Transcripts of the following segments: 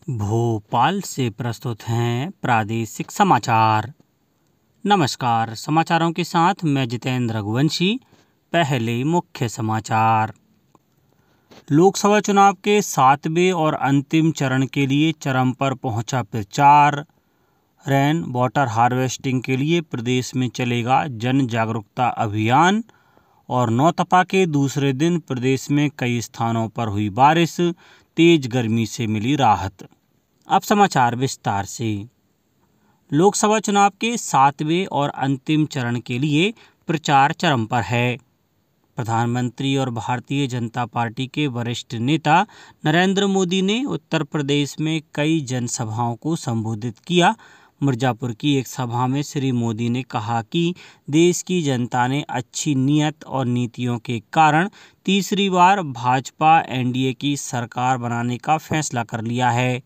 भोपाल से प्रस्तुत हैं प्रादेशिक समाचार। नमस्कार, समाचारों के साथ मैं जितेंद्र रघुवंशी। पहले मुख्य समाचार। लोकसभा चुनाव के 7वें और अंतिम चरण के लिए चरम पर पहुंचा प्रचार। रेन वाटर हार्वेस्टिंग के लिए प्रदेश में चलेगा जन जागरूकता अभियान। और नौतपा के दूसरे दिन प्रदेश में कई स्थानों पर हुई बारिश, तेज गर्मी से मिली राहत। अब समाचार विस्तार से। लोकसभा चुनाव के 7वें और अंतिम चरण के लिए प्रचार चरम पर है। प्रधानमंत्री और भारतीय जनता पार्टी के वरिष्ठ नेता नरेंद्र मोदी ने उत्तर प्रदेश में कई जनसभाओं को संबोधित किया। मिर्जापुर की एक सभा में श्री मोदी ने कहा कि देश की जनता ने अच्छी नीयत और नीतियों के कारण तीसरी बार भाजपा एनडीए की सरकार बनाने का फैसला कर लिया है।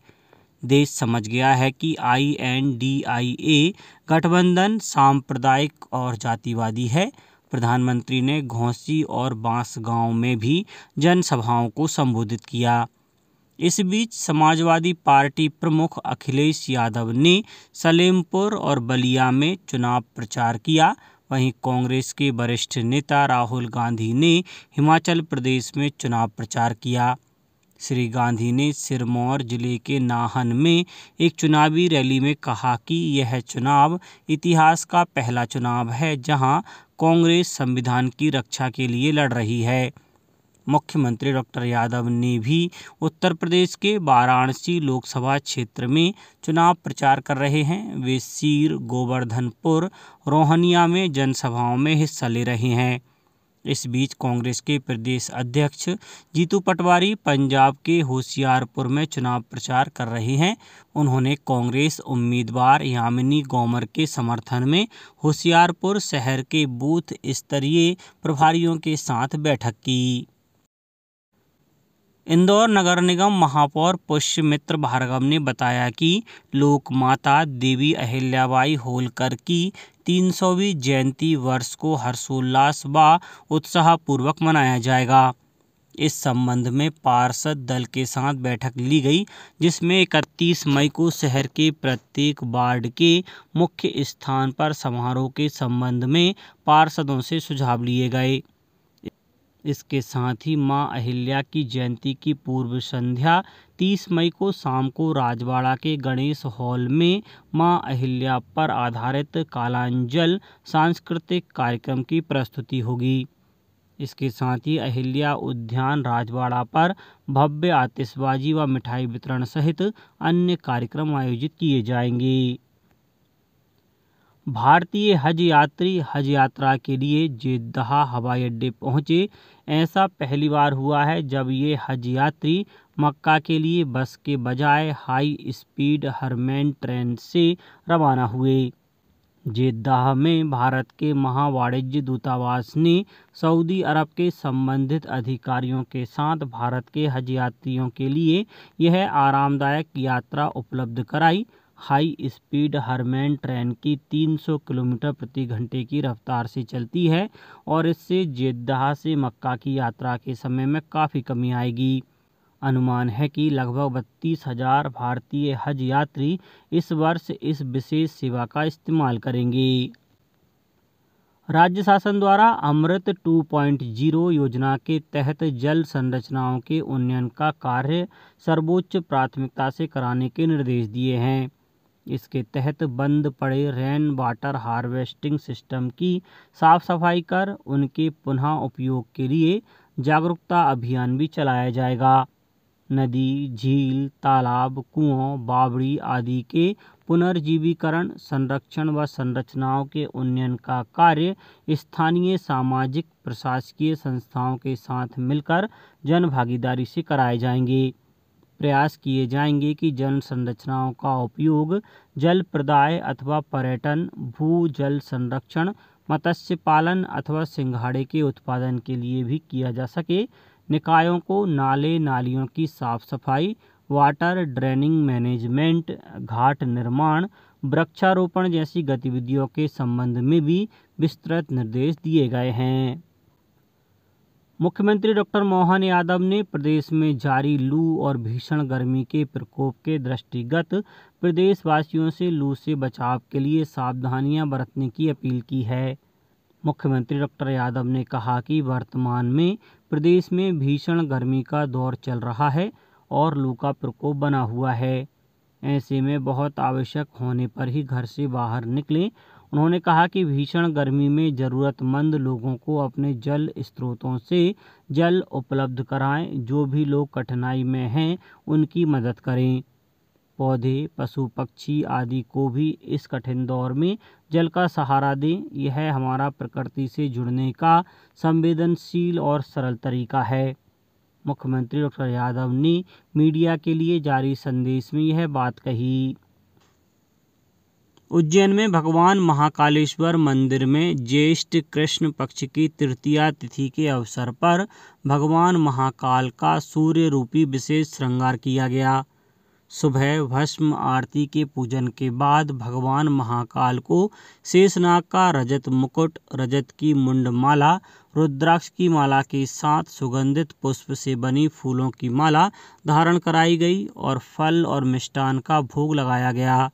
देश समझ गया है कि INDIA गठबंधन सांप्रदायिक और जातिवादी है। प्रधानमंत्री ने घोंसी और बांसगांव में भी जनसभाओं को संबोधित किया। इस बीच समाजवादी पार्टी प्रमुख अखिलेश यादव ने सलेमपुर और बलिया में चुनाव प्रचार किया। वहीं कांग्रेस के वरिष्ठ नेता राहुल गांधी ने हिमाचल प्रदेश में चुनाव प्रचार किया। श्री गांधी ने सिरमौर जिले के नाहन में एक चुनावी रैली में कहा कि यह चुनाव इतिहास का पहला चुनाव है जहां कांग्रेस संविधान की रक्षा के लिए लड़ रही है। मुख्यमंत्री डॉक्टर यादव ने भी उत्तर प्रदेश के वाराणसी लोकसभा क्षेत्र में चुनाव प्रचार कर रहे हैं। वे सीर, गोवर्धनपुर, रोहनिया में जनसभाओं में हिस्सा ले रहे हैं। इस बीच कांग्रेस के प्रदेश अध्यक्ष जीतू पटवारी पंजाब के होशियारपुर में चुनाव प्रचार कर रहे हैं। उन्होंने कांग्रेस उम्मीदवार यामिनी गौमर के समर्थन में होशियारपुर शहर के बूथ स्तरीय प्रभारियों के साथ बैठक की। इंदौर नगर निगम महापौर पुष्यमित्र भार्गव ने बताया कि लोकमाता देवी अहिल्याबाई होलकर की 300वीं जयंती वर्ष को हर्षोल्लास व उत्साहपूर्वक मनाया जाएगा। इस संबंध में पार्षद दल के साथ बैठक ली गई, जिसमें 31 मई को शहर के प्रत्येक वार्ड के मुख्य स्थान पर समारोह के संबंध में पार्षदों से सुझाव लिए गए। इसके साथ ही मां अहिल्या की जयंती की पूर्व संध्या 30 मई को शाम को राजवाड़ा के गणेश हॉल में मां अहिल्या पर आधारित कालांजल सांस्कृतिक कार्यक्रम की प्रस्तुति होगी। इसके साथ ही अहिल्या उद्यान राजवाड़ा पर भव्य आतिशबाजी व मिठाई वितरण सहित अन्य कार्यक्रम आयोजित किए जाएंगे। भारतीय हज यात्री हज यात्रा के लिए जेद्दाह हवाई अड्डे पहुंचे। ऐसा पहली बार हुआ है जब ये हज यात्री मक्का के लिए बस के बजाय हाई स्पीड हरमैन ट्रेन से रवाना हुए। जेद्दाह में भारत के महावाणिज्य दूतावास ने सऊदी अरब के संबंधित अधिकारियों के साथ भारत के हज यात्रियों के लिए यह आरामदायक यात्रा उपलब्ध कराई। हाई स्पीड हरमैन ट्रेन की 300 किलोमीटर प्रति घंटे की रफ्तार से चलती है और इससे जेद्दाह से मक्का की यात्रा के समय में काफ़ी कमी आएगी। अनुमान है कि लगभग 32,000 भारतीय हज यात्री इस वर्ष इस विशेष सेवा का इस्तेमाल करेंगे। राज्य शासन द्वारा अमृत 2.0 योजना के तहत जल संरचनाओं के उन्नयन का कार्य सर्वोच्च प्राथमिकता से कराने के निर्देश दिए हैं। इसके तहत बंद पड़े रेन वाटर हार्वेस्टिंग सिस्टम की साफ सफाई कर उनके पुनः उपयोग के लिए जागरूकता अभियान भी चलाया जाएगा। नदी, झील, तालाब, कुओं, बावड़ी आदि के पुनर्जीवीकरण, संरक्षण व संरचनाओं के उन्नयन का कार्य स्थानीय सामाजिक प्रशासकीय संस्थाओं के साथ मिलकर जन भागीदारी से कराए जाएंगे। प्रयास किए जाएंगे कि जल संरचनाओं का उपयोग जल प्रदाय अथवा पर्यटन, भू जल संरक्षण, मत्स्य पालन अथवा सिंघाड़े के उत्पादन के लिए भी किया जा सके। निकायों को नाले नालियों की साफ सफाई, वाटर ड्रेनिंग मैनेजमेंट, घाट निर्माण, वृक्षारोपण जैसी गतिविधियों के संबंध में भी विस्तृत निर्देश दिए गए हैं। मुख्यमंत्री डॉक्टर मोहन यादव ने प्रदेश में जारी लू और भीषण गर्मी के प्रकोप के दृष्टिगत प्रदेशवासियों से लू से बचाव के लिए सावधानियां बरतने की अपील की है। मुख्यमंत्री डॉक्टर यादव ने कहा कि वर्तमान में प्रदेश में भीषण गर्मी का दौर चल रहा है और लू का प्रकोप बना हुआ है। ऐसे में बहुत आवश्यक होने पर ही घर से बाहर निकलें। उन्होंने कहा कि भीषण गर्मी में ज़रूरतमंद लोगों को अपने जल स्रोतों से जल उपलब्ध कराएं। जो भी लोग कठिनाई में हैं उनकी मदद करें। पौधे, पशु पक्षी आदि को भी इस कठिन दौर में जल का सहारा दें। यह हमारा प्रकृति से जुड़ने का संवेदनशील और सरल तरीका है। मुख्यमंत्री डॉक्टर यादव ने मीडिया के लिए जारी संदेश में यह बात कही। उज्जैन में भगवान महाकालेश्वर मंदिर में ज्येष्ठ कृष्ण पक्ष की तृतीया तिथि के अवसर पर भगवान महाकाल का सूर्य रूपी विशेष श्रृंगार किया गया। सुबह भस्म आरती के पूजन के बाद भगवान महाकाल को शेषनाग का रजत मुकुट, रजत की मुंडमाला, रुद्राक्ष की माला के साथ सुगंधित पुष्प से बनी फूलों की माला धारण कराई गई और फल और मिष्टान का भोग लगाया गया।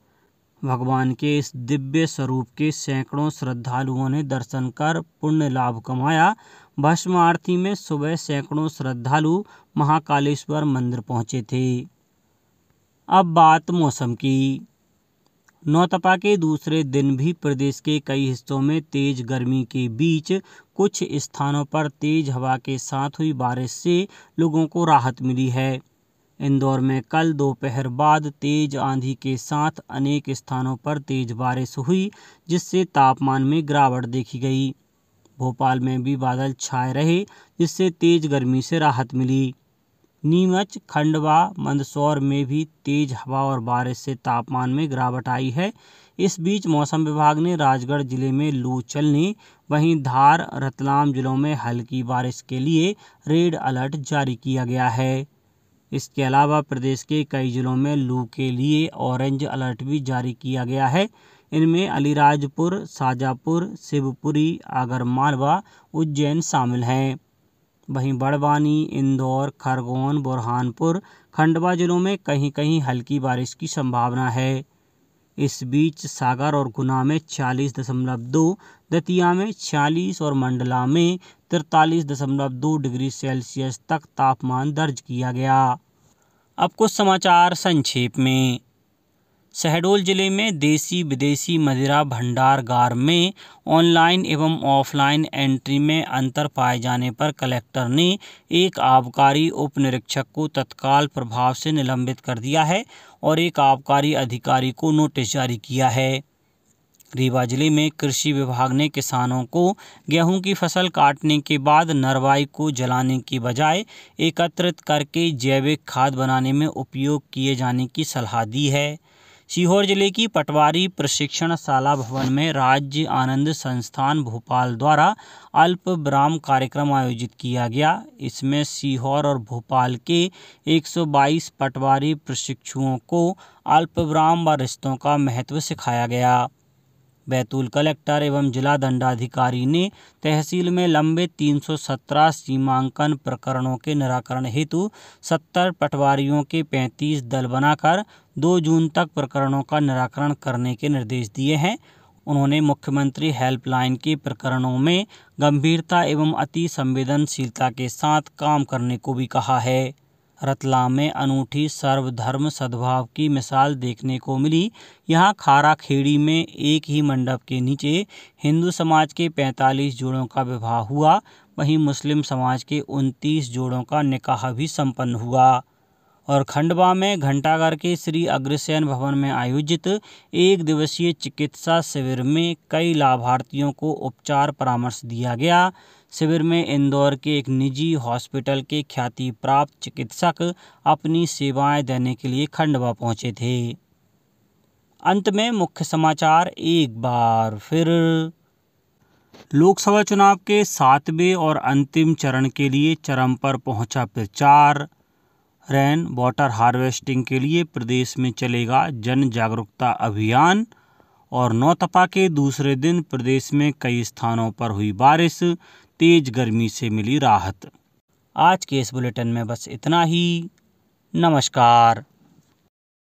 भगवान के इस दिव्य स्वरूप के सैकड़ों श्रद्धालुओं ने दर्शन कर पुण्य लाभ कमाया। भस्म आरती में सुबह सैकड़ों श्रद्धालु महाकालेश्वर मंदिर पहुंचे थे। अब बात मौसम की। नौतपा के दूसरे दिन भी प्रदेश के कई हिस्सों में तेज गर्मी के बीच कुछ स्थानों पर तेज हवा के साथ हुई बारिश से लोगों को राहत मिली है। इंदौर में कल दोपहर बाद तेज आंधी के साथ अनेक स्थानों पर तेज बारिश हुई, जिससे तापमान में गिरावट देखी गई। भोपाल में भी बादल छाए रहे, जिससे तेज गर्मी से राहत मिली। नीमच, खंडवा, मंदसौर में भी तेज हवा और बारिश से तापमान में गिरावट आई है। इस बीच मौसम विभाग ने राजगढ़ जिले में लू चलने, वहीं धार, रतलाम जिलों में हल्की बारिश के लिए रेड अलर्ट जारी किया गया है। इसके अलावा प्रदेश के कई जिलों में लू के लिए ऑरेंज अलर्ट भी जारी किया गया है। इनमें अलीराजपुर, शाजापुर, शिवपुरी, आगरमालवा, उज्जैन शामिल हैं। वहीं बड़वानी, इंदौर, खरगोन, बुरहानपुर, खंडवा जिलों में कहीं कहीं हल्की बारिश की संभावना है। इस बीच सागर और गुना में 40.2, दतिया में 46 और मंडला में 43.2 डिग्री सेल्सियस तक तापमान दर्ज किया गया। अब कुछ समाचार संक्षेप में। शहडोल जिले में देसी विदेशी मदिरा भंडारगार में ऑनलाइन एवं ऑफलाइन एंट्री में अंतर पाए जाने पर कलेक्टर ने एक आबकारी उप निरीक्षक को तत्काल प्रभाव से निलंबित कर दिया है और एक आबकारी अधिकारी को नोटिस जारी किया है। रीवा जिले में कृषि विभाग ने किसानों को गेहूं की फसल काटने के बाद नरवाई को जलाने की बजाय एकत्रित करके जैविक खाद बनाने में उपयोग किए जाने की सलाह दी है। सीहोर जिले की पटवारी प्रशिक्षणशाला भवन में राज्य आनंद संस्थान भोपाल द्वारा अल्प विराम कार्यक्रम आयोजित किया गया। इसमें सीहोर और भोपाल के 122 पटवारी प्रशिक्षुओं को अल्प विराम व रिश्तों का महत्व सिखाया गया। बैतूल कलेक्टर एवं जिला दंडाधिकारी ने तहसील में लंबित 317 सीमांकन प्रकरणों के निराकरण हेतु 70 पटवारियों के 35 दल बनाकर 2 जून तक प्रकरणों का निराकरण करने के निर्देश दिए हैं। उन्होंने मुख्यमंत्री हेल्पलाइन के प्रकरणों में गंभीरता एवं अति संवेदनशीलता के साथ काम करने को भी कहा है। रतलाम में अनूठी सर्वधर्म सद्भाव की मिसाल देखने को मिली। यहाँ खारा खेड़ी में एक ही मंडप के नीचे हिंदू समाज के 45 जोड़ों का विवाह हुआ, वहीं मुस्लिम समाज के 29 जोड़ों का निकाह भी संपन्न हुआ। और खंडवा में घंटाघर के श्री अग्रसेन भवन में आयोजित एक दिवसीय चिकित्सा शिविर में कई लाभार्थियों को उपचार परामर्श दिया गया। शिविर में इंदौर के एक निजी हॉस्पिटल के ख्याति प्राप्त चिकित्सक अपनी सेवाएं देने के लिए खंडवा पहुंचे थे। अंत में मुख्य समाचार एक बार फिर। लोकसभा चुनाव के 7वें और अंतिम चरण के लिए चरम पर पहुंचा प्रचार। रेन वाटर हार्वेस्टिंग के लिए प्रदेश में चलेगा जन जागरूकता अभियान। और नौतपा के दूसरे दिन प्रदेश में कई स्थानों पर हुई बारिश। तेज गर्मी से मिली राहत। आज के इस बुलेटिन में बस इतना ही। नमस्कार।